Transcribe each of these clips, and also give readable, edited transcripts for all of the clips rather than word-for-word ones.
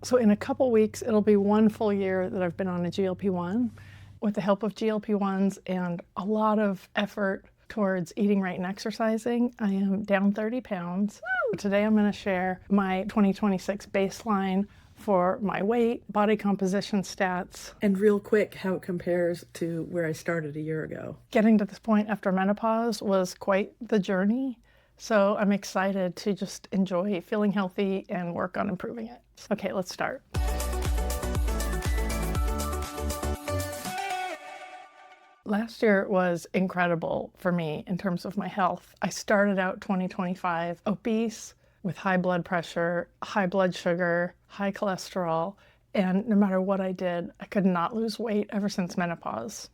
So in a couple weeks, it'll be 1 full year that I've been on a GLP-1. With the help of GLP-1s and a lot of effort towards eating right and exercising, I am down 30 pounds. Today I'm going to share my 2026 baseline for my weight, body composition stats, and real quick, how it compares to where I started a year ago. Getting to this point after menopause was quite the journey, so I'm excited to just enjoy feeling healthy and work on improving it. Okay, let's start. Last year was incredible for me in terms of my health. I started out 2025 obese with high blood pressure, high blood sugar, high cholesterol, and no matter what I did, I could not lose weight ever since menopause.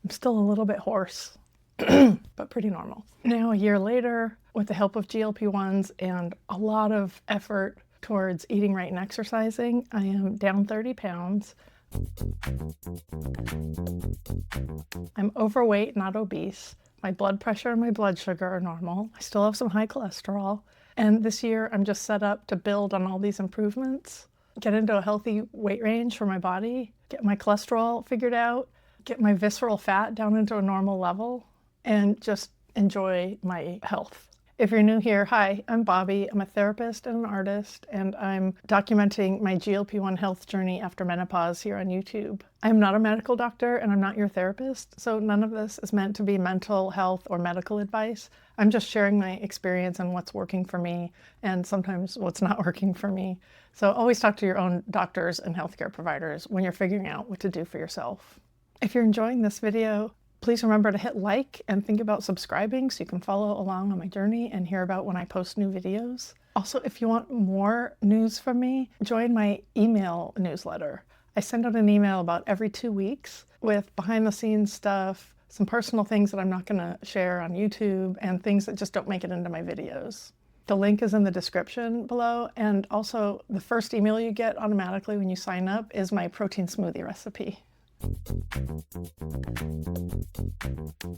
I'm still a little bit hoarse, but pretty normal. Now, a year later, with the help of GLP-1s and a lot of effort towards eating right and exercising, I am down 30 pounds. I'm overweight, not obese. My blood pressure and my blood sugar are normal. I still have some high cholesterol. And this year, I'm just set up to build on all these improvements, get into a healthy weight range for my body, get my cholesterol figured out, get my visceral fat down into a normal level, and just enjoy my health. If you're new here, hi, I'm Bobby. I'm a therapist and an artist, and I'm documenting my GLP-1 health journey after menopause here on YouTube. I'm not a medical doctor and I'm not your therapist, so none of this is meant to be mental health or medical advice. I'm just sharing my experience and what's working for me and sometimes what's not working for me. So always talk to your own doctors and healthcare providers when you're figuring out what to do for yourself. If you're enjoying this video, please remember to hit like and think about subscribing so you can follow along on my journey and hear about when I post new videos. Also, if you want more news from me, join my email newsletter. I send out an email about every 2 weeks with behind the scenes stuff, some personal things that I'm not going to share on YouTube, and things that just don't make it into my videos. The link is in the description below, and also the first email you get automatically when you sign up is my protein smoothie recipe.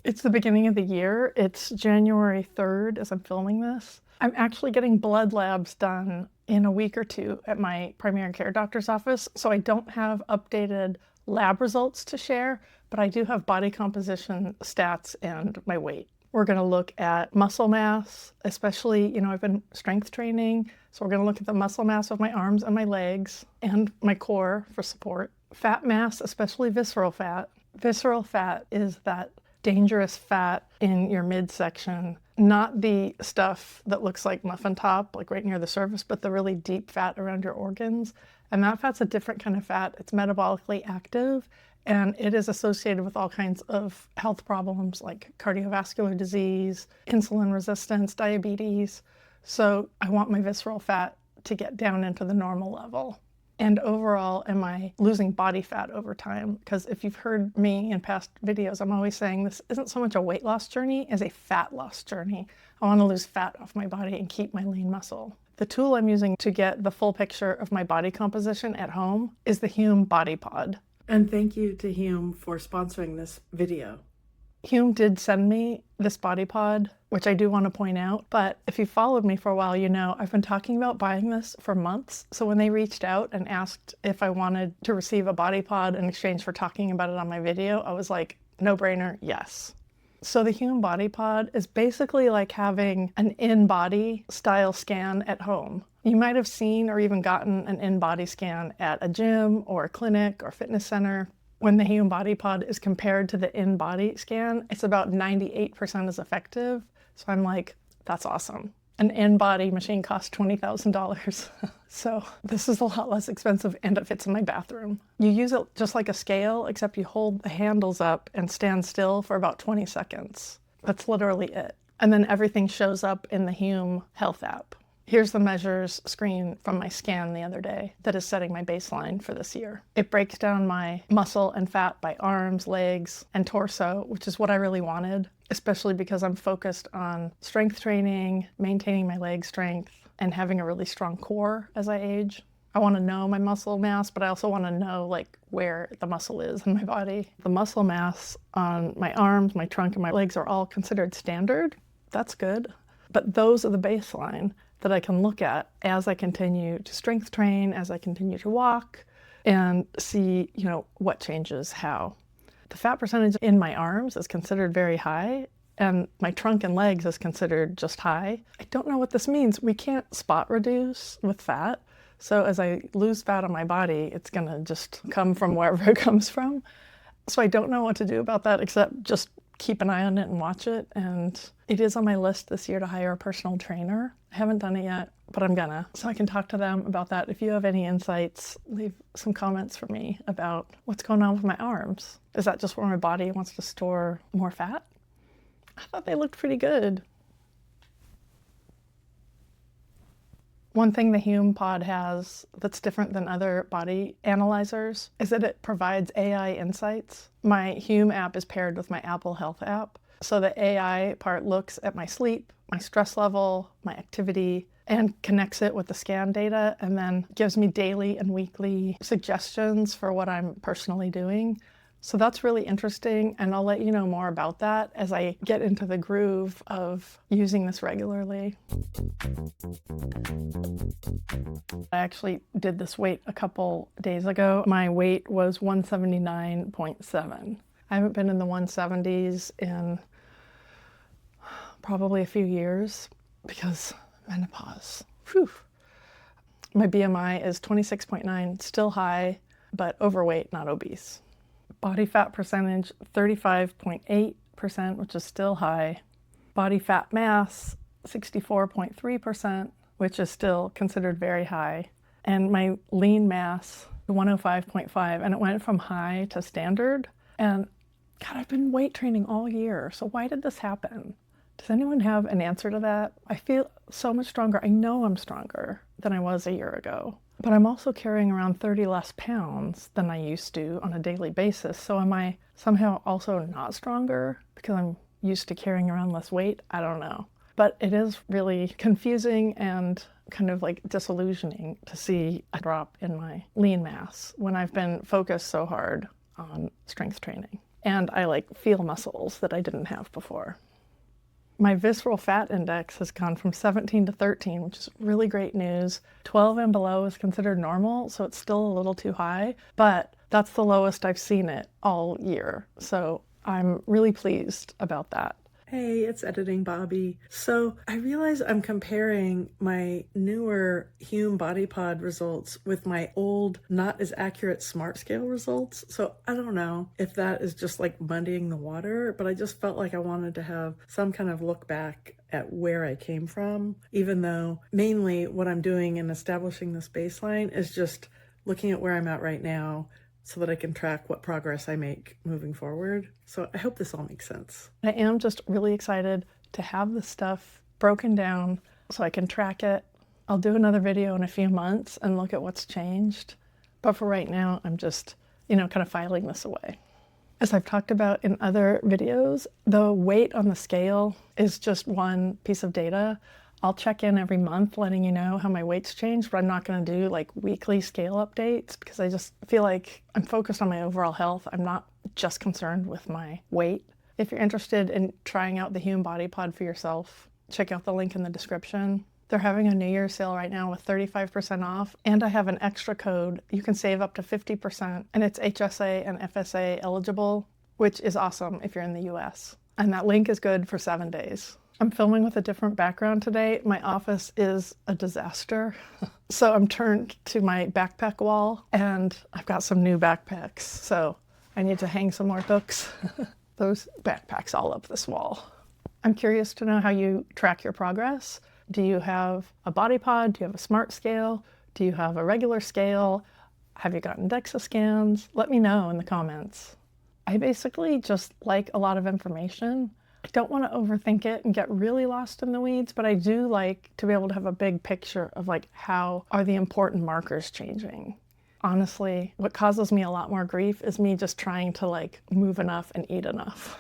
It's the beginning of the year. It's January 3rd as I'm filming this. I'm actually getting blood labs done in a week or two at my primary care doctor's office, so I don't have updated lab results to share, but I do have body composition stats and my weight. We're going to look at muscle mass, especially, I've been strength training, so we're going to look at the muscle mass of my arms and my legs and my core for support. Fat mass, especially visceral fat. Visceral fat is that dangerous fat in your midsection, not the stuff that looks like muffin top, like right near the surface, but the really deep fat around your organs. And that fat's a different kind of fat. It's metabolically active, and it is associated with all kinds of health problems like cardiovascular disease, insulin resistance, diabetes. So I want my visceral fat to get down into the normal level. And overall, am I losing body fat over time? Because if you've heard me in past videos, I'm always saying this isn't so much a weight loss journey as a fat loss journey. I want to lose fat off my body and keep my lean muscle. The tool I'm using to get the full picture of my body composition at home is the Hume Body Pod. And thank you to Hume for sponsoring this video. Hume did send me this body pod, which I do want to point out, but if you followed me for a while, you know I've been talking about buying this for months. So when they reached out and asked if I wanted to receive a body pod in exchange for talking about it on my video, I was like, no brainer, yes. So the Hume Body Pod is basically like having an in-body style scan at home. You might have seen or even gotten an in-body scan at a gym or a clinic or fitness center. When the Hume Body Pod is compared to the in-body scan, it's about 98% as effective. So I'm like, that's awesome. An in-body machine costs $20,000. So this is a lot less expensive and it fits in my bathroom. You use it just like a scale, except you hold the handles up and stand still for about 20 seconds. That's literally it. And then everything shows up in the Hume Health app. Here's the measures screen from my scan the other day that is setting my baseline for this year. It breaks down my muscle and fat by arms, legs, and torso, which is what I really wanted, especially because I'm focused on strength training, maintaining my leg strength, and having a really strong core as I age. I want to know my muscle mass, but I also want to know like where the muscle is in my body. The muscle mass on my arms, my trunk, and my legs are all considered standard. That's good. But those are the baseline. that I can look at as I continue to strength train, as I continue to walk, and see, what changes how. The fat percentage in my arms is considered very high, and my trunk and legs is considered just high. I don't know what this means. We can't spot reduce with fat. So as I lose fat on my body, it's gonna just come from wherever it comes from. So I don't know what to do about that except just keep an eye on it and watch it. And it is on my list this year to hire a personal trainer. I haven't done it yet, but I'm gonna. So I can talk to them about that. If you have any insights, leave some comments for me about what's going on with my arms. Is that just where my body wants to store more fat? I thought they looked pretty good. One thing the Hume Pod has that's different than other body analyzers is that it provides AI insights. My Hume app is paired with my Apple Health app. So the AI part looks at my sleep, my stress level, my activity, and connects it with the scan data, and then gives me daily and weekly suggestions for what I'm personally doing. So that's really interesting, and I'll let you know more about that as I get into the groove of using this regularly. I actually did this weight a couple days ago. My weight was 179.7. I haven't been in the 170s in probably a few years because menopause. Whew. My BMI is 26.9, still high, but overweight, not obese. Body fat percentage, 35.8%, which is still high. Body fat mass, 64.3%, which is still considered very high. And my lean mass, 105.5, and it went from high to standard. And God, I've been weight training all year, so why did this happen? Does anyone have an answer to that? I feel so much stronger. I know I'm stronger than I was a year ago. But I'm also carrying around 30 less pounds than I used to on a daily basis. So am I somehow also not stronger because I'm used to carrying around less weight? I don't know. But it is really confusing and kind of like disillusioning to see a drop in my lean mass when I've been focused so hard on strength training. And I feel muscles that I didn't have before. My visceral fat index has gone from 17 to 13, which is really great news. 12 and below is considered normal, so it's still a little too high, but that's the lowest I've seen it all year. So I'm really pleased about that. Hey, it's Editing Bobby. So I realize I'm comparing my newer Hume Body Pod results with my old, not as accurate Smart Scale results. So I don't know if that is just muddying the water, but I just felt like I wanted to have some kind of look back at where I came from, even though mainly what I'm doing in establishing this baseline is just looking at where I'm at right now, so that I can track what progress I make moving forward. So I hope this all makes sense. I am just really excited to have this stuff broken down so I can track it. I'll do another video in a few months and look at what's changed. But for right now, I'm just, kind of filing this away. As I've talked about in other videos, the weight on the scale is just one piece of data. I'll check in every month letting you know how my weight's changed, but I'm not going to do weekly scale updates because I just feel like I'm focused on my overall health. I'm not just concerned with my weight. If you're interested in trying out the Hume Body Pod for yourself, check out the link in the description. They're having a New Year's sale right now with 35% off, and I have an extra code. You can save up to 50%, and it's HSA and FSA eligible, which is awesome if you're in the US. And that link is good for 7 days. I'm filming with a different background today. My office is a disaster. So I'm turned to my backpack wall and I've got some new backpacks. So I need to hang some more books. Those backpacks all up this wall. I'm curious to know how you track your progress. Do you have a body pod? Do you have a smart scale? Do you have a regular scale? Have you gotten DEXA scans? Let me know in the comments. I basically just like a lot of information. I don't want to overthink it and get really lost in the weeds, but I do like to be able to have a big picture of how are the important markers changing. Honestly, what causes me a lot more grief is me just trying to move enough and eat enough.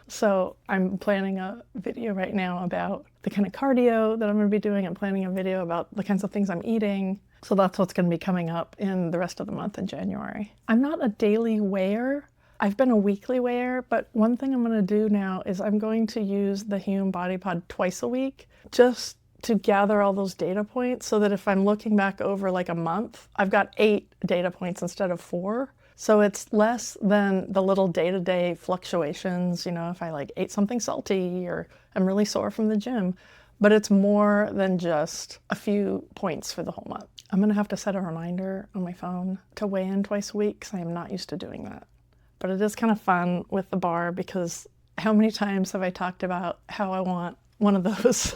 So I'm planning a video right now about the kind of cardio that I'm going to be doing. I'm planning a video about the kinds of things I'm eating. So that's what's going to be coming up in the rest of the month in January. I'm not a daily weigher. I've been a weekly weigher, but one thing I'm going to do now is I'm going to use the Hume Body Pod twice a week just to gather all those data points so that if I'm looking back over like a month, I've got 8 data points instead of 4. So it's less than the little day-to-day fluctuations, if I like ate something salty or I'm really sore from the gym, but it's more than just a few points for the whole month. I'm gonna have to set a reminder on my phone to weigh in twice a week because I am not used to doing that. But it is kind of fun with the bar because how many times have I talked about how I want one of those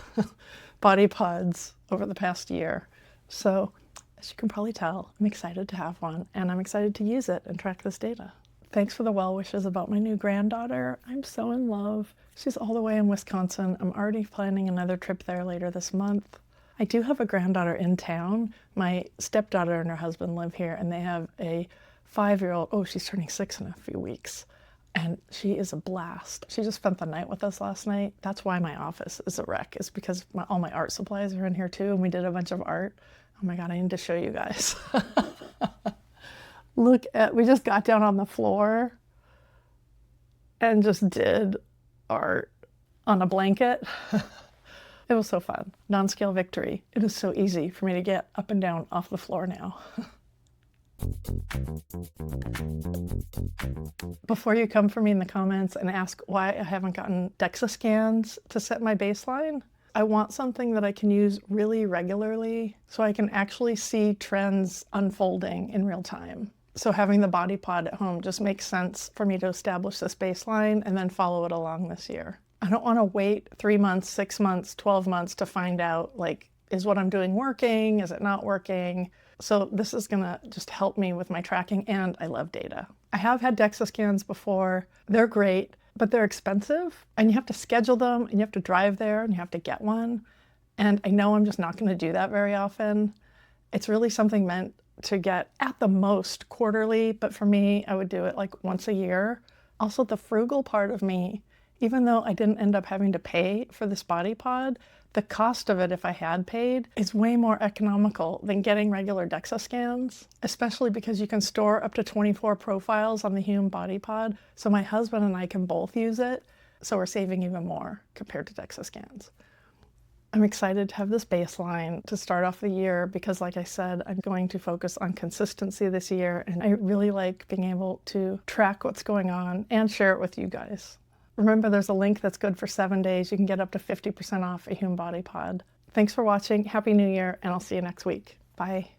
body pods over the past year? So as you can probably tell, I'm excited to have one and I'm excited to use it and track this data. Thanks for the well wishes about my new granddaughter. I'm so in love. She's all the way in Wisconsin. I'm already planning another trip there later this month. I do have a granddaughter in town. My stepdaughter and her husband live here and they have a 5-year-old. Oh, she's turning 6 in a few weeks. And she is a blast. She just spent the night with us last night. That's why my office is a wreck, is because all my art supplies are in here too, and we did a bunch of art. Oh my God, I need to show you guys. We just got down on the floor and just did art on a blanket. It was so fun. Non-scale victory. It is so easy for me to get up and down off the floor now. Before you come for me in the comments and ask why I haven't gotten DEXA scans to set my baseline, I want something that I can use really regularly so I can actually see trends unfolding in real time. So having the body pod at home just makes sense for me to establish this baseline and then follow it along this year. I don't want to wait 3 months, 6 months, 12 months to find out, like, is what I'm doing working? Is it not working? So this is gonna just help me with my tracking, and I love data. I have had DEXA scans before. They're great, but they're expensive and you have to schedule them and you have to drive there and you have to get one. And I know I'm just not gonna do that very often. It's really something meant to get at the most quarterly, but for me, I would do it like once a year. Also, the frugal part of me, even though I didn't end up having to pay for this body pod, the cost of it, if I had paid, is way more economical than getting regular DEXA scans, especially because you can store up to 24 profiles on the Hume Body Pod. So my husband and I can both use it. So we're saving even more compared to DEXA scans. I'm excited to have this baseline to start off the year because, like I said, I'm going to focus on consistency this year. And I really like being able to track what's going on and share it with you guys. Remember, there's a link that's good for 7 days. You can get up to 50% off a Hume Body Pod. Thanks for watching. Happy New Year, and I'll see you next week. Bye.